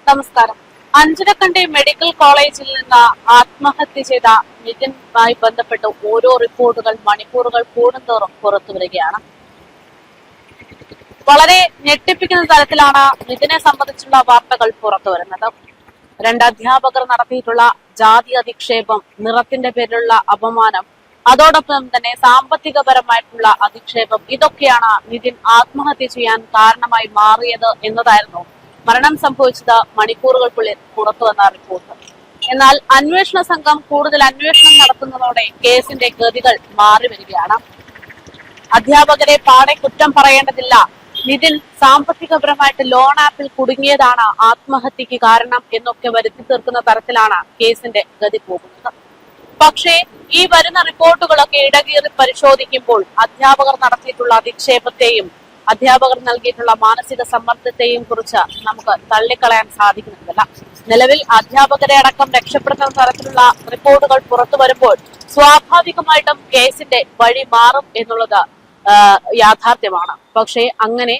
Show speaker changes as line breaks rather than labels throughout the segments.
നമസ്കാരം. അഞ്ചരക്കണ്ടി മെഡിക്കൽ കോളേജിൽ നിന്ന് ആത്മഹത്യ ചെയ്ത നിതിനുമായി ബന്ധപ്പെട്ട് ഓരോ റിപ്പോർട്ടുകൾ മണിക്കൂറുകൾ കൂടുന്തോറും പുറത്തു വരികയാണ്. വളരെ ഞെട്ടിപ്പിക്കുന്ന തരത്തിലാണ് നിതിനെ സംബന്ധിച്ചുള്ള വാർത്തകൾ പുറത്തു വരുന്നത്. രണ്ട് അധ്യാപകർ നടത്തിയിട്ടുള്ള ജാതി അധിക്ഷേപം, നിറത്തിന്റെ പേരിലുള്ള അപമാനം, അതോടൊപ്പം തന്നെ സാമ്പത്തികപരമായിട്ടുള്ള അധിക്ഷേപം, ഇതൊക്കെയാണ് നിതിൻ ആത്മഹത്യ ചെയ്യാൻ കാരണമായി മാറിയത് എന്നതായിരുന്നു മരണം സംഭവിച്ചത് മണിക്കൂറുകൾക്കുള്ളിൽ പുറത്തു വന്ന റിപ്പോർട്ട്. എന്നാൽ അന്വേഷണ സംഘം കൂടുതൽ അന്വേഷണം നടത്തുന്നതോടെ കേസിന്റെ ഗതികൾ മാറി വരികയാണ്. അധ്യാപകരെ പാടെ കുറ്റം പറയേണ്ടതില്ല, നിതിൻ സാമ്പത്തികപരമായിട്ട് ലോൺ ആപ്പിൽ കുടുങ്ങിയതാണ് ആത്മഹത്യക്ക് കാരണം എന്നൊക്കെ വരുത്തി തീർക്കുന്ന തരത്തിലാണ് കേസിന്റെ ഗതി പോകുന്നത്. പക്ഷേ ഈ വരുന്ന റിപ്പോർട്ടുകളൊക്കെ ഇടകീറി പരിശോധിക്കുമ്പോൾ അധ്യാപകർ നടത്തിയിട്ടുള്ള അധിക്ഷേപത്തെയും അധ്യാപകർ നൽകിയിട്ടുള്ള മാനസിക സമ്മർദ്ദത്തെയും കുറിച്ച് നമുക്ക് തള്ളിക്കളയാൻ സാധിക്കുന്നില്ല. നിലവിൽ അധ്യാപകരെ അടക്കം രക്ഷപ്പെടുത്തുന്ന തരത്തിലുള്ള റിപ്പോർട്ടുകൾ പുറത്തു വരുമ്പോൾ സ്വാഭാവികമായിട്ടും കേസിന്റെ വഴി മാറും എന്നുള്ളത് യാഥാർത്ഥ്യമാണ്. പക്ഷേ അങ്ങനെ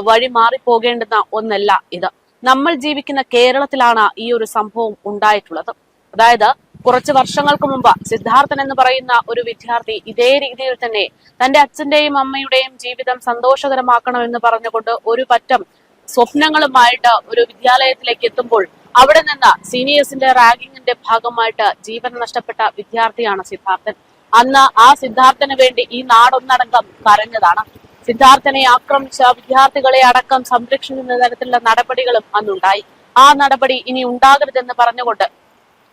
വഴി മാറിപ്പോകേണ്ടുന്ന ഒന്നല്ല ഇത്. നമ്മൾ ജീവിക്കുന്ന കേരളത്തിലാണ് ഈ ഒരു സംഭവം ഉണ്ടായിട്ടുള്ളത്. അതായത് കുറച്ച് വർഷങ്ങൾക്ക് മുമ്പ് സിദ്ധാർത്ഥൻ എന്ന് പറയുന്ന ഒരു വിദ്യാർത്ഥി ഇതേ രീതിയിൽ തന്നെ തന്റെ അച്ഛന്റെയും അമ്മയുടെയും ജീവിതം സന്തോഷകരമാക്കണമെന്ന് പറഞ്ഞുകൊണ്ട് ഒരു പറ്റം സ്വപ്നങ്ങളുമായിട്ട് ഒരു വിദ്യാലയത്തിലേക്ക് എത്തുമ്പോൾ അവിടെ നിന്ന് സീനിയേഴ്സിന്റെ റാഗിങ്ങിന്റെ ഭാഗമായിട്ട് ജീവൻ നഷ്ടപ്പെട്ട വിദ്യാർത്ഥിയാണ് സിദ്ധാർത്ഥൻ. അന്ന് ആ സിദ്ധാർത്ഥന് വേണ്ടി ഈ നാടൊന്നടങ്കം കരഞ്ഞതാണ്. സിദ്ധാർത്ഥനെ ആക്രമിച്ച വിദ്യാർത്ഥികളെ അടക്കം സംരക്ഷിക്കുന്ന തരത്തിലുള്ള നടപടികളും അന്നുണ്ടായി. ആ നടപടി ഇനി ഉണ്ടാകരുതെന്ന് പറഞ്ഞുകൊണ്ട്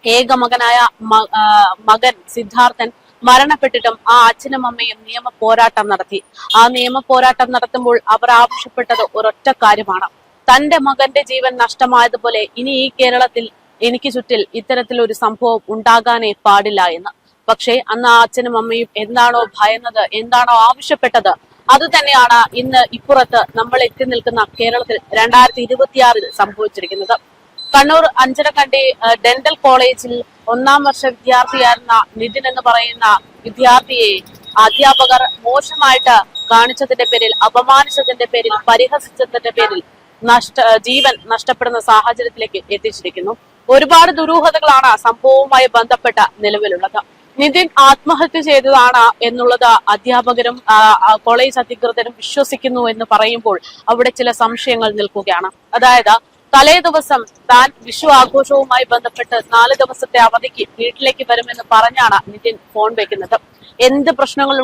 ഏക മകനായ മകൻ സിദ്ധാർത്ഥൻ മരണപ്പെട്ടിട്ടും ആ അച്ഛനും അമ്മയും നിയമ പോരാട്ടം നടത്തി. ആ നിയമ പോരാട്ടം നടത്തുമ്പോൾ അവർ ആവശ്യപ്പെട്ടത് ഒരൊറ്റ കാര്യമാണ്: തന്റെ മകന്റെ ജീവൻ നഷ്ടമായതുപോലെ ഇനി ഈ കേരളത്തിൽ എനിക്ക് ചുറ്റിൽ ഇത്തരത്തിലൊരു സംഭവം ഉണ്ടാകാനേ പാടില്ല എന്ന്. പക്ഷേ അന്ന് ആ അച്ഛനും അമ്മയും എന്താണോ ഭയന്നത്, എന്താണോ ആവശ്യപ്പെട്ടത്, അത് തന്നെയാണ് ഇന്ന് ഇപ്പുറത്ത് നമ്മൾ എത്തി നിൽക്കുന്ന കേരളത്തിൽ 2026 സംഭവിച്ചിരിക്കുന്നത്. കണ്ണൂർ അഞ്ചരക്കണ്ടി ഡെന്റൽ കോളേജിൽ 1ാം വർഷ വിദ്യാർത്ഥിയായിരുന്ന നിതിൻ എന്ന് പറയുന്ന വിദ്യാർത്ഥിയെ അധ്യാപകർ മോശമായിട്ട് കാണിച്ചതിന്റെ പേരിൽ, അപമാനിച്ചതിന്റെ പേരിൽ, പരിഹസിച്ചതിന്റെ പേരിൽ ജീവൻ നഷ്ടപ്പെടുന്ന സാഹചര്യത്തിലേക്ക് എത്തിച്ചിരിക്കുന്നു. ഒരുപാട് ദുരൂഹതകളാണ് സംഭവവുമായി ബന്ധപ്പെട്ട നിലവിലുള്ളത്. നിതിൻ ആത്മഹത്യ ചെയ്തതാണ് എന്നുള്ളത് അധ്യാപകരും കോളേജ് അധികൃതരും വിശ്വസിക്കുന്നു എന്ന് പറയുമ്പോൾ അവിടെ ചില സംശയങ്ങൾ നിൽക്കുകയാണ്. അതായത് തലേ ദിവസം താൻ വിഷു ആഘോഷവുമായി ബന്ധപ്പെട്ട് 4 ദിവസത്തെ അവധിക്ക് വീട്ടിലേക്ക് വരുമെന്ന് പറഞ്ഞാണ് നിതിൻ ഫോൺ വെക്കുന്നത്. എന്ത് പ്രശ്നങ്ങൾ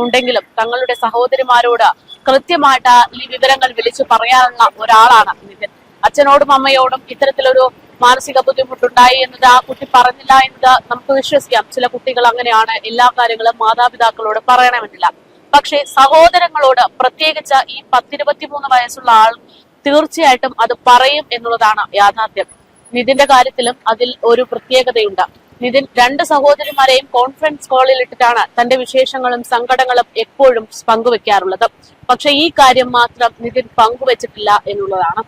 ഉണ്ടെങ്കിലും തങ്ങളുടെ സഹോദരിമാരോട് കൃത്യമായിട്ട് ഈ വിവരങ്ങൾ വിളിച്ചു പറയാനുള്ള ഒരാളാണ് നിതിൻ. അച്ഛനോടും അമ്മയോടും ഇത്തരത്തിലൊരു മാനസിക ബുദ്ധിമുട്ടുണ്ടായി എന്നത് ആ കുട്ടി പറഞ്ഞില്ല എന്നത് നമുക്ക് വിശ്വസിക്കാം. ചില കുട്ടികൾ അങ്ങനെയാണ്, എല്ലാ കാര്യങ്ങളും മാതാപിതാക്കളോട് പറയണമെന്നില്ല. പക്ഷെ സഹോദരങ്ങളോട്, പ്രത്യേകിച്ച് ഈ 10-23 വയസ്സുള്ള ആൾ തീർച്ചയായിട്ടും അത് പറയും എന്നുള്ളതാണ് യാഥാർത്ഥ്യം. നിതിന്റെ കാര്യത്തിലും അതിൽ ഒരു പ്രത്യേകതയുണ്ട്. നിതിൻ 2 സഹോദരിമാരെയും കോൺഫറൻസ് കോളിൽ ഇട്ടിട്ടാണ് തന്റെ വിശേഷങ്ങളും സങ്കടങ്ങളും എപ്പോഴും പങ്കുവെക്കാറുള്ളത്. പക്ഷെ ഈ കാര്യം മാത്രം നിതിൻ പങ്കുവെച്ചിട്ടില്ല എന്നുള്ളതാണ്.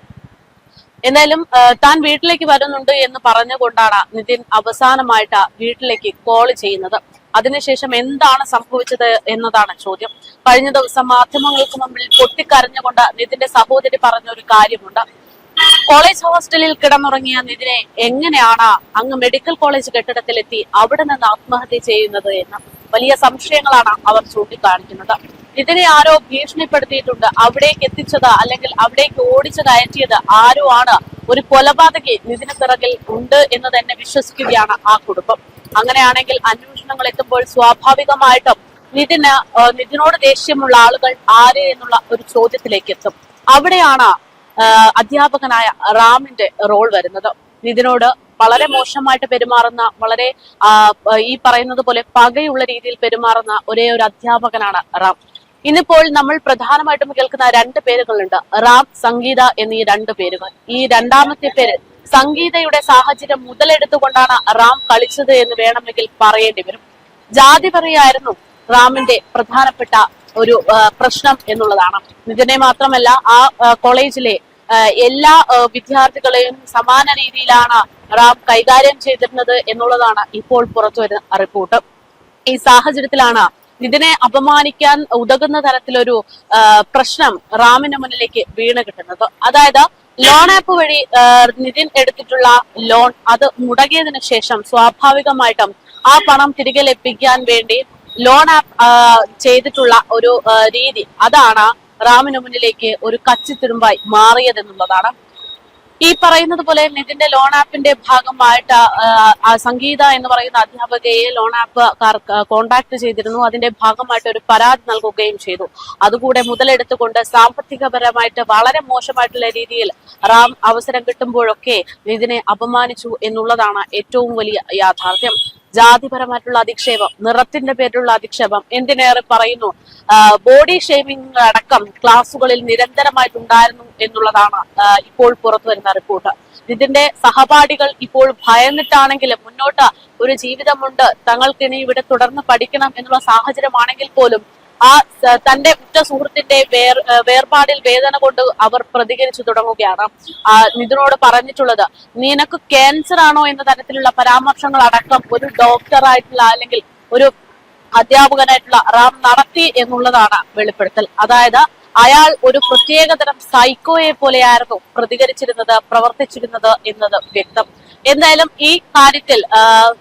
എന്തായാലും താൻ വീട്ടിലേക്ക് വരുന്നുണ്ട് എന്ന് പറഞ്ഞുകൊണ്ടാണ് നിതിൻ അവസാനമായിട്ട് വീട്ടിലേക്ക് കോൾ ചെയ്യുന്നത്. അതിനുശേഷം എന്താണ് സംഭവിച്ചത് എന്നതാണ് ചോദ്യം. കഴിഞ്ഞ ദിവസം മാധ്യമങ്ങൾക്ക് മുമ്പിൽ പൊട്ടിക്കരഞ്ഞുകൊണ്ട് നിതിന്റെ സഹോദരി പറഞ്ഞ ഒരു കാര്യമുണ്ട്: കോളേജ് ഹോസ്റ്റലിൽ കിടന്നുറങ്ങിയ നിതിനെ എങ്ങനെയാണ് അങ്ങ് മെഡിക്കൽ കോളേജ് കെട്ടിടത്തിലെത്തി അവിടെ നിന്ന് ആത്മഹത്യ ചെയ്യുന്നത് എന്ന് വലിയ സംശയങ്ങളാണ് അവർ ചൂണ്ടിക്കാണിക്കുന്നത്. ഇതിനെ ആരോ ഭീഷണിപ്പെടുത്തിയിട്ടുണ്ട്, അവിടേക്ക് എത്തിച്ചത് അല്ലെങ്കിൽ അവിടേക്ക് ഓടിച്ചു കയറ്റിയത് ആരോ ആണ്, ഒരു കൊലപാതകി നിതിന് പിറകിൽ ഉണ്ട് എന്ന് തന്നെ വിശ്വസിക്കുകയാണ് ആ കുടുംബം. അങ്ങനെയാണെങ്കിൽ അന്വേഷണങ്ങൾ എത്തുമ്പോൾ സ്വാഭാവികമായിട്ടും നിതിനോട് ദേഷ്യമുള്ള ആളുകൾ ആര് എന്നുള്ള ഒരു ചോദ്യത്തിലേക്ക് എത്തും. അവിടെയാണ് അധ്യാപകനായ റാമിന്റെ റോൾ വരുന്നത്. നിതിനോട് വളരെ മോശമായിട്ട് പെരുമാറുന്ന, വളരെ ഈ പറയുന്നത് പോലെ പകയുള്ള രീതിയിൽ പെരുമാറുന്ന ഒരേ ഒരു അധ്യാപകനാണ് റാം. ഇന്നിപ്പോൾ നമ്മൾ പ്രധാനമായിട്ടും കേൾക്കുന്ന 2 പേരുകളുണ്ട്: റാം, സംഗീത എന്നീ 2 പേരുകൾ. ഈ രണ്ടാമത്തെ പേര് സംഗീതയുടെ സാഹചര്യം മുതലെടുത്തുകൊണ്ടാണ് റാം കളിച്ചത് എന്ന് വേണമെങ്കിൽ പറയേണ്ടി വരും. ജാതി പറയായിരുന്നു റാമിന്റെ പ്രധാനപ്പെട്ട ഒരു പ്രശ്നം എന്നുള്ളതാണ്. ഇതിനെ മാത്രമല്ല ആ കോളേജിലെ എല്ലാ വിദ്യാർത്ഥികളെയും സമാന രീതിയിലാണ് റാം കൈകാര്യം ചെയ്തിരുന്നത് എന്നുള്ളതാണ് ഇപ്പോൾ പുറത്തു വരുന്ന റിപ്പോർട്ട്. ഈ സാഹചര്യത്തിലാണ് ഇതിനെ അപമാനിക്കാൻ ഉതകുന്ന തരത്തിലൊരു പ്രശ്നം റാമിന് മുന്നിലേക്ക് വീണ് കിട്ടുന്നത്. അതായത് ലോൺ ആപ്പ് വഴി നിതിൻ എടുത്തിട്ടുള്ള ലോൺ അത് മുടങ്ങിയതിനു ശേഷം സ്വാഭാവികമായിട്ടും ആ പണം തിരികെ ലഭിക്കാൻ വേണ്ടി ലോൺ ആപ്പ് ചെയ്തിട്ടുള്ള ഒരു രീതി അതാണ് റാമിന് മുന്നിലേക്ക് ഒരു കച്ചിത്തുരുമ്പായി മാറിയതെന്നുള്ളതാണ്. ഈ പറയുന്നത് പോലെ നിതിന്റെ ലോൺ ആപ്പിന്റെ ഭാഗമായിട്ട് സംഗീത എന്ന് പറയുന്ന അധ്യാപകയെ ലോൺ ആപ്പ് കോണ്ടാക്ട് ചെയ്തിരുന്നു. അതിന്റെ ഭാഗമായിട്ട് ഒരു പരാതി നൽകുകയും ചെയ്തു. അതുകൂടെ മുതലെടുത്തുകൊണ്ട് സാമ്പത്തികപരമായിട്ട് വളരെ മോശമായിട്ടുള്ള രീതിയിൽ റാം അവസരം കിട്ടുമ്പോഴൊക്കെ നിതിനെ അപമാനിച്ചു എന്നുള്ളതാണ് ഏറ്റവും വലിയ യാഥാർത്ഥ്യം. ജാതിപരമായിട്ടുള്ള അധിക്ഷേപം, നിറത്തിന്റെ പേരിലുള്ള അധിക്ഷേപം, എന്തിനേറെ പറയുന്നു ബോഡി ഷേമിംഗ് അടക്കം ക്ലാസുകളിൽ നിരന്തരമായിട്ടുണ്ടായിരുന്നു എന്നുള്ളതാണ് ഇപ്പോൾ പുറത്തു വരുന്ന റിപ്പോർട്ട്. ഇതിന്റെ സഹപാഠികൾ ഇപ്പോൾ ഭയന്നിട്ടാണെങ്കിലും മുന്നോട്ട് ഒരു ജീവിതമുണ്ട്, തങ്ങൾക്കിനി ഇവിടെ തുടർന്ന് പഠിക്കണം എന്നുള്ള സാഹചര്യമാണെങ്കിൽ പോലും ആ തന്റെ ഉറ്റ സുഹൃത്തിന്റെ വേർപാടിൽ വേദന കൊണ്ട് അവർ പ്രതികരിച്ചു തുടങ്ങുകയാണ്. നിതിനോട് പറഞ്ഞിട്ടുള്ളത് നിനക്ക് ക്യാൻസർ ആണോ എന്ന തരത്തിലുള്ള പരാമർശങ്ങൾ അടക്കം ഒരു ഡോക്ടറായിട്ടുള്ള അല്ലെങ്കിൽ ഒരു അധ്യാപകനായിട്ടുള്ള റാം നടത്തി എന്നുള്ളതാണ് വെളിപ്പെടുത്തൽ. അതായത് അയാൾ ഒരു പ്രത്യേകതരം സൈക്കോയെ പോലെയായിരുന്നു പ്രതികരിച്ചിരുന്നത്, പ്രവർത്തിച്ചിരുന്നത് എന്നത് വ്യക്തം. എന്തായാലും ഈ കാര്യത്തിൽ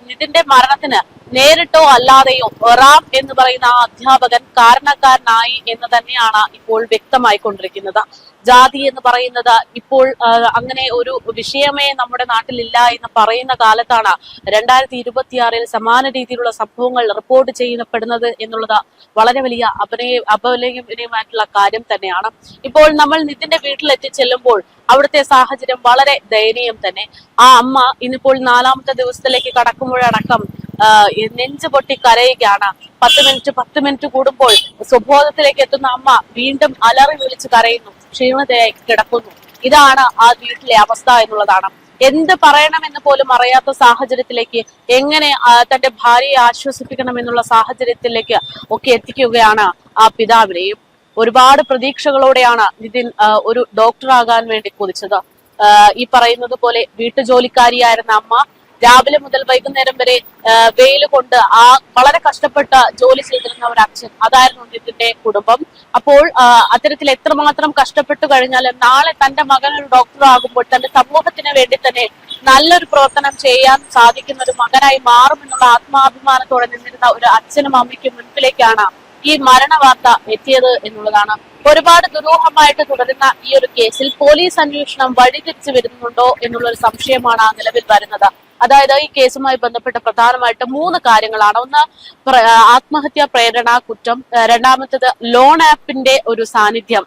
നിതിന്റെ മരണത്തിന് നേരിട്ടോ അല്ലാതെയോ റാം എന്ന് പറയുന്ന ആ അധ്യാപകൻ കാരണക്കാരനായി എന്ന് തന്നെയാണ് ഇപ്പോൾ വ്യക്തമായിക്കൊണ്ടിരിക്കുന്നത്. ജാതി എന്ന് പറയുന്നത് ഇപ്പോൾ അങ്ങനെ ഒരു വിഷയമേ നമ്മുടെ നാട്ടിലില്ല എന്ന് പറയുന്ന കാലത്താണ് 2026 സമാന രീതിയിലുള്ള സംഭവങ്ങൾ റിപ്പോർട്ട് ചെയ്യപ്പെടുന്നത് എന്നുള്ളത് വളരെ വലിയ അപലപനീയമായിട്ടുള്ള കാര്യം തന്നെയാണ്. ഇപ്പോൾ നമ്മൾ നിതിന്റെ വീട്ടിലെത്തി ചെല്ലുമ്പോൾ അവിടുത്തെ സാഹചര്യം വളരെ ദയനീയം തന്നെ. ആ അമ്മ ഇന്നിപ്പോൾ 4ാമത്തെ ദിവസത്തിലേക്ക് കടക്കുമ്പോഴടക്കം നെഞ്ചു പൊട്ടി കരയുകയാണ്. 10 മിനിറ്റ് കൂടുമ്പോൾ സുബോധത്തിലേക്ക് എത്തുന്ന അമ്മ വീണ്ടും അലറി വിളിച്ച് കരയുന്നു, ക്ഷീണതയായി കിടക്കുന്നു. ഇതാണ് ആ വീട്ടിലെ അവസ്ഥ എന്നുള്ളതാണ്. എന്ത് പറയണമെന്ന് പോലും അറിയാത്ത സാഹചര്യത്തിലേക്ക്, എങ്ങനെ തന്റെ ഭാര്യയെ ആശ്വസിപ്പിക്കണം എന്നുള്ള സാഹചര്യത്തിലേക്ക് ഒക്കെ എത്തിക്കുകയാണ് ആ പിതാവിനെയും. ഒരുപാട് പ്രതീക്ഷകളോടെയാണ് നിതിൻ ഒരു ഡോക്ടറാകാൻ വേണ്ടി കൊതിച്ചത്. ഈ പറയുന്നത് പോലെ വീട്ടുജോലിക്കാരിയായിരുന്ന അമ്മ രാവിലെ മുതൽ വൈകുന്നേരം വരെ വെയിൽ കൊണ്ട് വളരെ കഷ്ടപ്പെട്ട ജോലി ചെയ്തിരുന്ന ഒരു അച്ഛൻ, അതായിരുന്നു നിതിന്റെ കുടുംബം. അപ്പോൾ അത്തരത്തിൽ എത്രമാത്രം കഷ്ടപ്പെട്ടു കഴിഞ്ഞാലും നാളെ തന്റെ മകൻ ഒരു ഡോക്ടർ ആകുമ്പോൾ തന്റെ സമൂഹത്തിന് വേണ്ടി തന്നെ നല്ലൊരു പ്രവർത്തനം ചെയ്യാൻ സാധിക്കുന്ന ഒരു മകനായി മാറുമെന്നുള്ള ആത്മാഭിമാനത്തോടെ നിന്നിരുന്ന ഒരു അച്ഛനും അമ്മയ്ക്കും മുൻപിലേക്കാണ് ഈ മരണവാർത്ത എത്തിയത് എന്നുള്ളതാണ്. ഒരുപാട് ദുരൂഹമായിട്ട് തുടരുന്ന ഈ ഒരു കേസിൽ പോലീസ് അന്വേഷണം വഴിതിരിച്ചു വരുന്നുണ്ടോ എന്നുള്ള ഒരു സംശയമാണ് നിലവിൽ വരുന്നത്. അതായത് ഈ കേസുമായി ബന്ധപ്പെട്ട പ്രധാനമായിട്ട് 3 കാര്യങ്ങളാണ്. ഒന്ന്, ആത്മഹത്യാ പ്രേരണ കുറ്റം. രണ്ടാമത്തേത് ലോൺ ആപ്പിന്റെ ഒരു സാന്നിധ്യം.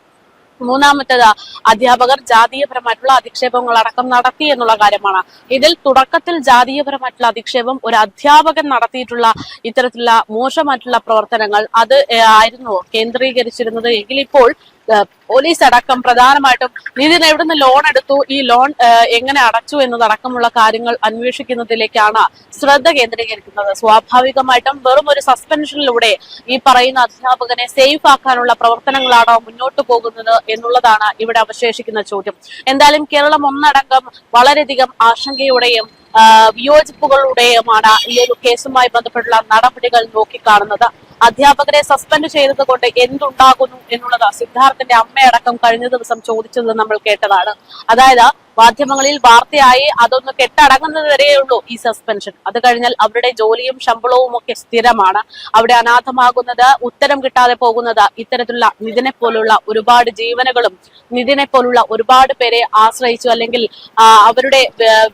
മൂന്നാമത്തേത് അധ്യാപകർ ജാതീയപരമായിട്ടുള്ള അധിക്ഷേപങ്ങൾ അടക്കം നടത്തി എന്നുള്ള കാര്യമാണ്. ഇതിൽ തുടക്കത്തിൽ ജാതീയപരമായിട്ടുള്ള അധിക്ഷേപം ഒരു അധ്യാപകൻ നടത്തിയിട്ടുള്ള ഇത്തരത്തിലുള്ള മോശമായിട്ടുള്ള പ്രവർത്തനങ്ങൾ അത് ആയിരുന്നു കേന്ദ്രീകരിച്ചിരുന്നത് എങ്കിൽ ഇപ്പോൾ പോലീസ് അടക്കം പ്രധാനമായിട്ടും നിതിൻ എവിടുന്ന് ലോൺ എടുത്തു, ഈ ലോൺ എങ്ങനെ അടച്ചു എന്നതടക്കമുള്ള കാര്യങ്ങൾ അന്വേഷിക്കുന്നതിലേക്കാണ് ശ്രദ്ധ കേന്ദ്രീകരിക്കുന്നത്. സ്വാഭാവികമായിട്ടും വെറും ഒരു സസ്പെൻഷനിലൂടെ ഈ പറയുന്ന അധ്യാപകനെ സേഫ് ആക്കാനുള്ള പ്രവർത്തനങ്ങളാണോ മുന്നോട്ട് പോകുന്നത് എന്നുള്ളതാണ് ഇവിടെ അവശേഷിക്കുന്ന ചോദ്യം. എന്തായാലും കേരളം ഒന്നടങ്കം വളരെയധികം ആശങ്കയോടെയും വിയോജിപ്പുകളുടെയുമാണ് ഈ ഒരു കേസുമായി ബന്ധപ്പെട്ടുള്ള നടപടികൾ നോക്കിക്കാണുന്നത്. അധ്യാപകരെ സസ്പെൻഡ് ചെയ്തത് കൊണ്ട് എന്തുണ്ടാകുന്നു എന്നുള്ളത് സിദ്ധാർത്ഥന്റെ അമ്മയടക്കം കഴിഞ്ഞ ദിവസം ചോദിച്ചത് നമ്മൾ കേട്ടതാണ്. അതായത് മാധ്യമങ്ങളിൽ വാർത്തയായി അതൊന്ന് കെട്ടടങ്ങുന്നത് വരെയുള്ളൂ ഈ സസ്പെൻഷൻ. അത് കഴിഞ്ഞാൽ അവരുടെ ജോലിയും ശമ്പളവും ഒക്കെ സ്ഥിരമാണ്. അവിടെ അനാഥമാകുന്നത്, ഉത്തരം കിട്ടാതെ പോകുന്നത് ഇത്തരത്തിലുള്ള നിതിനെ പോലുള്ള ഒരുപാട് ജീവനുകളും നിതിനെ പോലുള്ള ഒരുപാട് പേരെ ആശ്രയിച്ചു അല്ലെങ്കിൽ അവരുടെ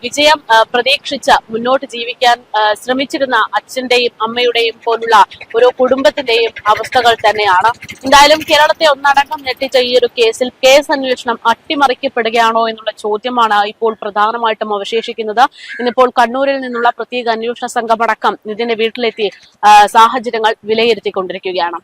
വിജയം പ്രതീക്ഷിച്ച് മുന്നോട്ട് ജീവിക്കാൻ ശ്രമിച്ചിരുന്ന അച്ഛന്റെയും അമ്മയുടെയും പോലുള്ള ഒരു കുടുംബത്തിന്റെയും അവസ്ഥകൾ തന്നെയാണ്. എന്തായാലും കേരളത്തെ ഒന്നടങ്കം ഞെട്ടിച്ച ഈ ഒരു കേസിൽ കേസ് അന്വേഷണം അട്ടിമറിക്കപ്പെടുകയാണോ എന്നുള്ള ചോദ്യമാണ് ഇപ്പോൾ പ്രധാനമായിട്ടും അവശേഷിക്കുന്നത്. ഇന്നിപ്പോൾ കണ്ണൂരിൽ നിന്നുള്ള പ്രത്യേക അന്വേഷണ സംഘമടക്കം നിതിന്റെ വീട്ടിലെത്തി സാഹചര്യങ്ങൾ വിലയിരുത്തിക്കൊണ്ടിരിക്കുകയാണ്.